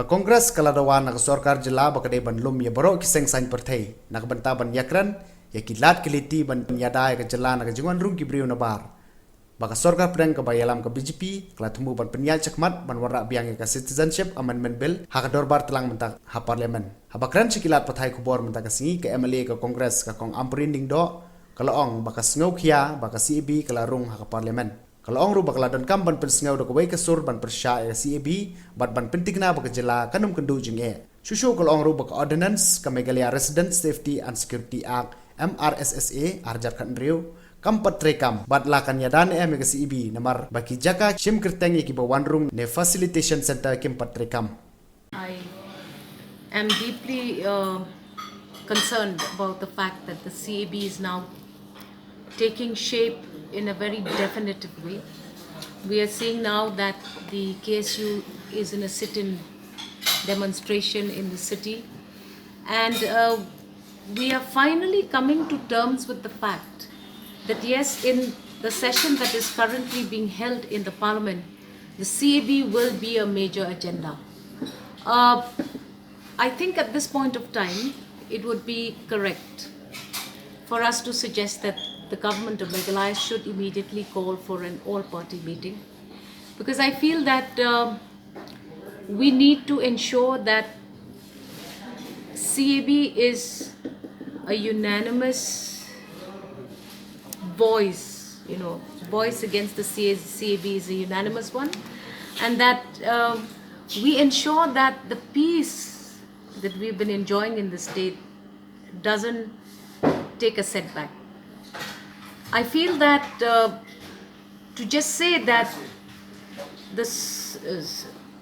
Ka Kongres kaladawan na sorkar jila bakade ban lum ya borok kiseng sain perthei nak banta ban yakran ya kilat kiliti ban yadai ka jila na jungan rung kibriu na bar. Baka sorkar pedang ka bayalam ka BJP kala temu ban penyal cekmat ban warak biang ka Citizenship Amendment Bill ha ka dorbar telang mentak ha parlimen. Ha bakran cikilat pathai kubor mentak ka singi ka MLA ka Kongres ka kong amperinding do kala ong baka sengau khia baka CAB kala rung ha ka parlimen. Kala ong ru bakala don kam ban persengau do ka wei ka sur ban persya ka CAB ban pentikna baka jela kanum kendu jenge. Shushu kala ong ru baka ordinance ka Meghalaya Resident Safety and Security Act MRSSA arjar kan riu kampat rekam badlakan yadan mega CEB namar baki jaka chim kerteng ki bawan rung ne facilitation center kimpat rekam. I am deeply concerned about the fact that the CAB is now taking shape in a very definitive way. We are seeing now that the KSU is in a sit-in demonstration in the city, and we are finally coming to terms with the fact that yes, in the session that is currently being held in the parliament, the CAB will be a major agenda. I think at this point of time, it would be correct for us to suggest that the government of Meghalaya should immediately call for an all-party meeting, because I feel that we need to ensure that CAB is a unanimous voice, voice against the CAB is a unanimous one, and that we ensure that the peace that we've been enjoying in the state doesn't take a setback. I feel that to just say that the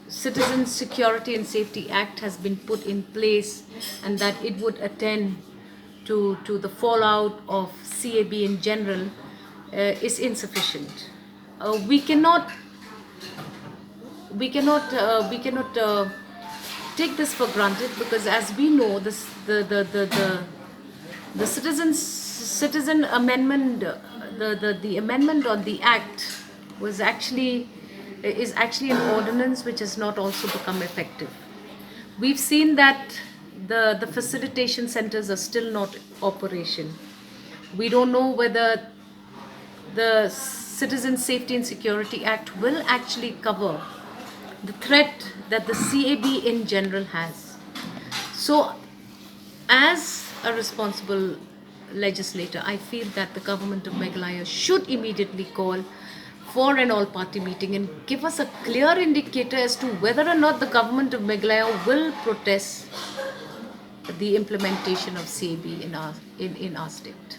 Citizens Security and Safety Act has been put in place and that it would attend to the fallout of CAB in general is insufficient. We cannot take this for granted, because as we know, the citizen amendment, the amendment on the act is actually an ordinance which has not also become effective. We've seen that the facilitation centers are still not operation. We don't know whether the Citizen Safety and Security Act will actually cover the threat that the CAB in general has. So, as a responsible legislator, I feel that the government of Meghalaya should immediately call for an all-party meeting and give us a clear indicator as to whether or not the government of Meghalaya will protest the implementation of CAB in our state.